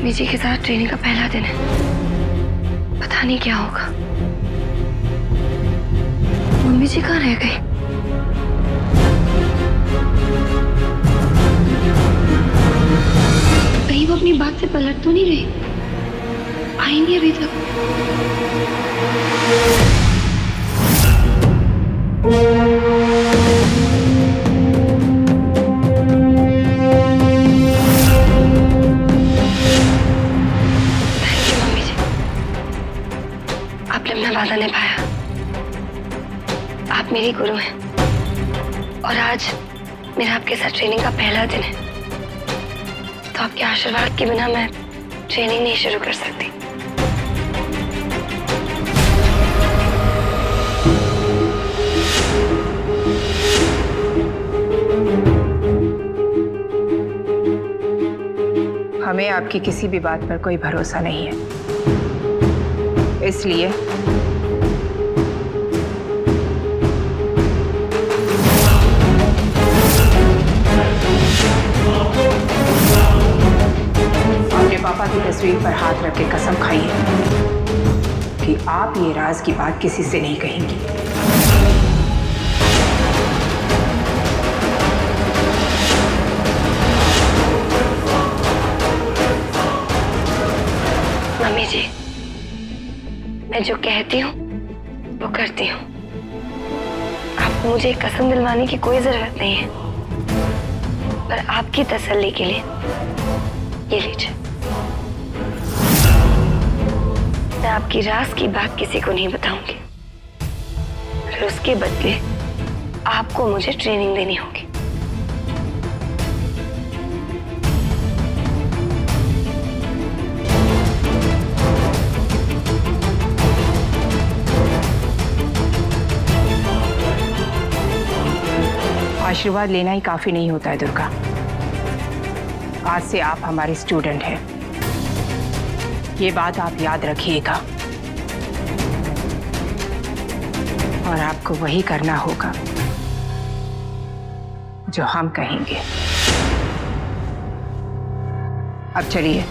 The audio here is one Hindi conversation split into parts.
मम्मी जी के साथ ट्रेनिंग का पहला दिन है, पता नहीं क्या होगा। मम्मी जी कहाँ रह गई? कहीं वो अपनी बात से पलट तो नहीं रही? आई नहीं अभी तक। वादा निभाया। आप मेरी गुरु हैं और आज मेरा आपके साथ ट्रेनिंग का पहला दिन है, तो आपके आशीर्वाद के बिना मैं ट्रेनिंग नहीं शुरू कर सकती। हमें आपकी किसी भी बात पर कोई भरोसा नहीं है, इसलिए अपने पापा की तस्वीर पर हाथ रख के कसम खाइए कि आप ये राज की बात किसी से नहीं कहेंगी। मम्मी जी, मैं जो कहती हूँ वो करती हूँ। आपको मुझे कसम दिलवाने की कोई जरूरत नहीं है, पर आपकी तसल्ली के लिए ये लीजिए। मैं आपकी राज की बात किसी को नहीं बताऊंगी, पर उसके बदले आपको मुझे ट्रेनिंग देनी होगी। आशीर्वाद लेना ही काफी नहीं होता है दुर्गा। आज से आप हमारे स्टूडेंट हैं, ये बात आप याद रखिएगा और आपको वही करना होगा जो हम कहेंगे। अब चलिए,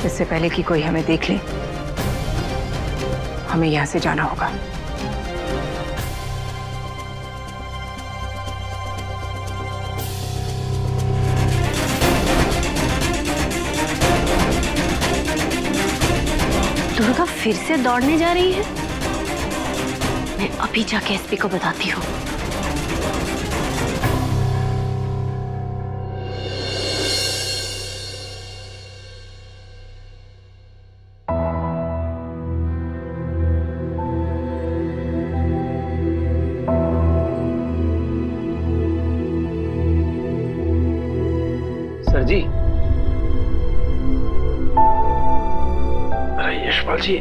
इससे पहले कि कोई हमें देख ले, हमें यहां से जाना होगा। दुर्गा फिर से दौड़ने जा रही है? मैं अभी जाके एसपी को बताती हूँ। सर जी, यशपाल जी,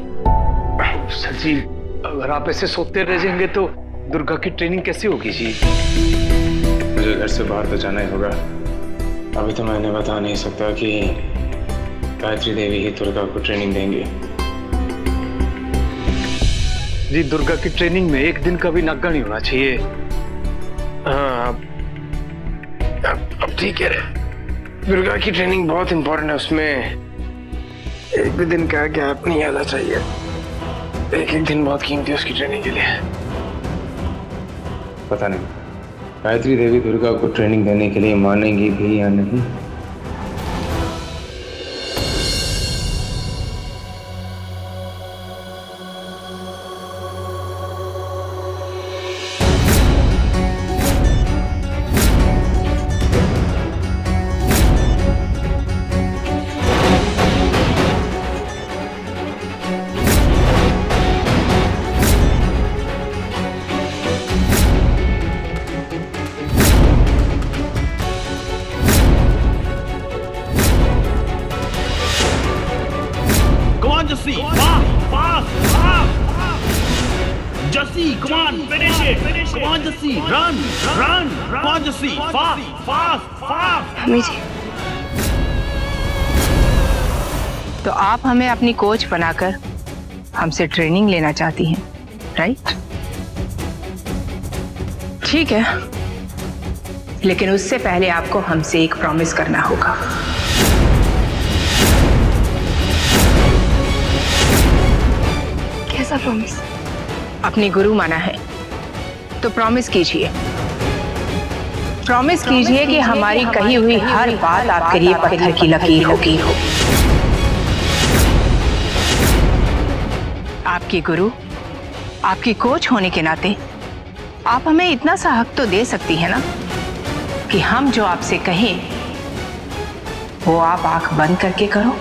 सर जी, अगर आप ऐसे सोते रह जाएंगे तो दुर्गा की ट्रेनिंग कैसे होगी जी? मुझे घर से बाहर तो जाना ही होगा। अभी तो मैं इन्हें बता नहीं सकता कि गायत्री देवी ही दुर्गा को ट्रेनिंग देंगी। जी, दुर्गा की ट्रेनिंग में एक दिन का भी नागा नहीं होना चाहिए। हाँ, अब ठीक है। दुर्गा की ट्रेनिंग बहुत इंपॉर्टेंट है, उसमें एक भी दिन का गैप नहीं आना चाहिए। एक एक दिन बहुत कीमती है उसकी ट्रेनिंग के लिए। पता नहीं गायत्री देवी दुर्गा को ट्रेनिंग देने के लिए मानेंगी भी या नहीं। Jesse, fast! Jesse, come on, finish it! Come on, Jesse, run! Come on, Jesse, fast! Mummy ji, तो आप हमें अपनी कोच बनाकर हमसे ट्रेनिंग लेना चाहती हैं, राइट? ठीक है, लेकिन उससे पहले आपको हमसे एक प्रॉमिस करना होगा। सा प्रॉमिस? अपनी गुरु माना है तो प्रॉमिस कीजिए। प्रॉमिस कीजिए कि हमारी कही हुई हर बात आपके लिए पत्थर की लकीर होगी। आपकी गुरु, आपकी कोच होने के नाते आप हमें इतना सा हक तो दे सकती है ना कि हम जो आपसे कहें वो आप आंख बंद करके करो।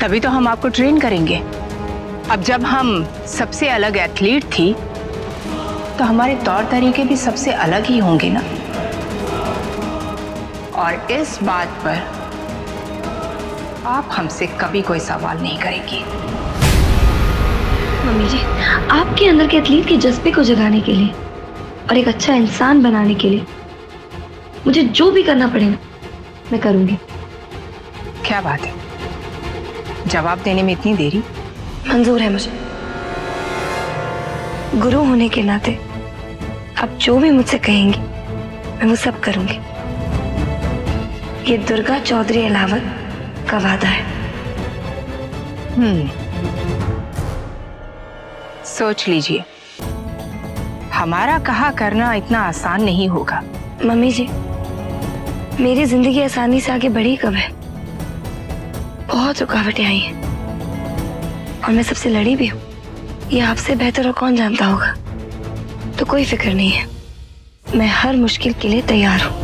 तभी तो हम आपको ट्रेन करेंगे। अब जब हम सबसे अलग एथलीट थी तो हमारे तौर तरीके भी सबसे अलग ही होंगे ना। और इस बात पर आप हमसे कभी कोई सवाल नहीं करेंगी। मम्मी जी, आपके अंदर के एथलीट के जज्बे को जगाने के लिए और एक अच्छा इंसान बनाने के लिए मुझे जो भी करना पड़ेगा मैं करूंगी। क्या बात है, जवाब देने में इतनी देरी? मंजूर है मुझे। गुरु होने के नाते आप जो भी मुझसे कहेंगी मैं वो सब करूंगी। ये दुर्गा चौधरी अलावत का वादा है। सोच लीजिए, हमारा कहा करना इतना आसान नहीं होगा। मम्मी जी, मेरी जिंदगी आसानी से आगे बढ़ी कब है? बहुत रुकावटें आई हैं और मैं सबसे लड़ी भी हूँ। ये आपसे बेहतर और कौन जानता होगा। तो कोई फिक्र नहीं है, मैं हर मुश्किल के लिए तैयार हूँ।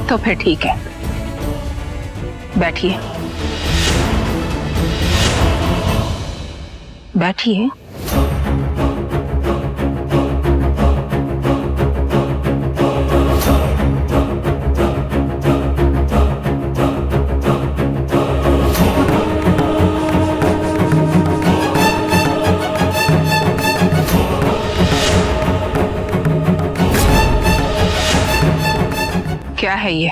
तो फिर ठीक है, बैठिए बैठिए। क्या है ये?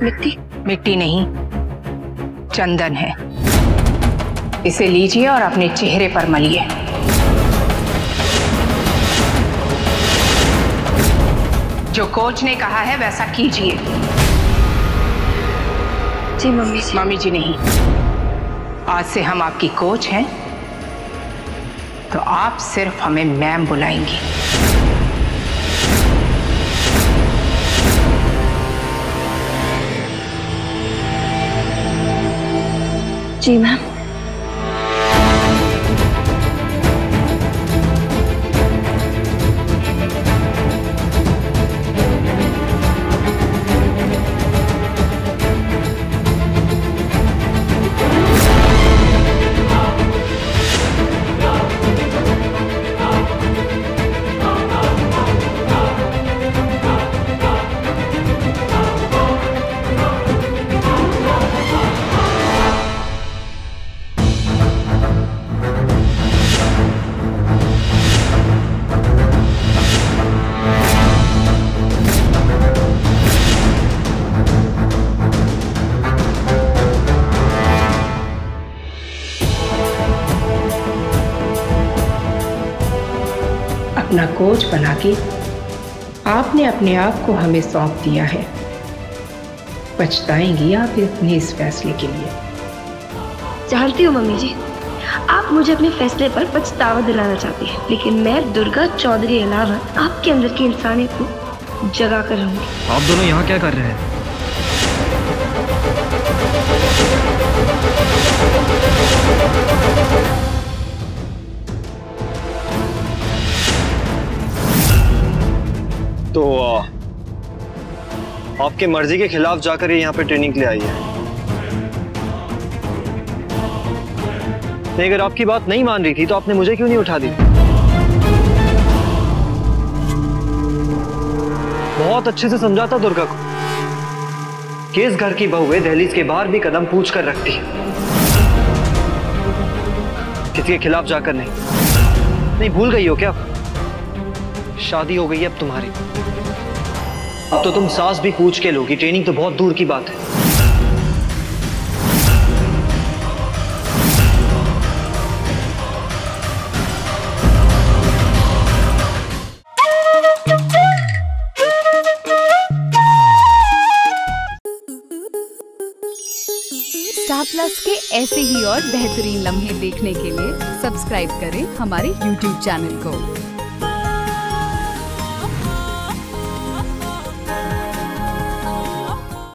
मिट्टी? मिट्टी नहीं, चंदन है। इसे लीजिए और अपने चेहरे पर मलिए। जो कोच ने कहा है वैसा कीजिए। जी मम्मी जी। मम्मी जी नहीं, आज से हम आपकी कोच हैं तो आप सिर्फ हमें मैम बुलाएंगी। जी मैम। अपना कोच बना के आपने अपने आप को हमें सौंप दिया है। पछताएंगी आप अपने इस फैसले के लिए। जानती हूँ मम्मी जी, आप मुझे अपने फैसले पर पछतावा दिलाना चाहती हैं, लेकिन मैं दुर्गा चौधरी अलावत आपके अंदर की इंसानियत को जगा कर रहूंगी। आप दोनों यहाँ क्या कर रहे हैं? तो आपके मर्जी के खिलाफ जाकर ये यहाँ पे ट्रेनिंग के लिए आई है। नहीं, अगर आपकी बात नहीं मान रही थी तो आपने मुझे क्यों नहीं उठा दी? बहुत अच्छे से समझाता दुर्गा को कि इस घर की बहुएं दहलीज के बाहर भी कदम पूछ कर रखती है, किसी के खिलाफ जाकर नहीं। भूल गई हो क्या? शादी हो गई है अब तुम्हारी। अब तो तुम सास भी पूछ के लोगी, ट्रेनिंग तो बहुत दूर की बात है। स्टार प्लस के ऐसे ही और बेहतरीन लम्हे देखने के लिए सब्सक्राइब करें हमारे YouTube चैनल को।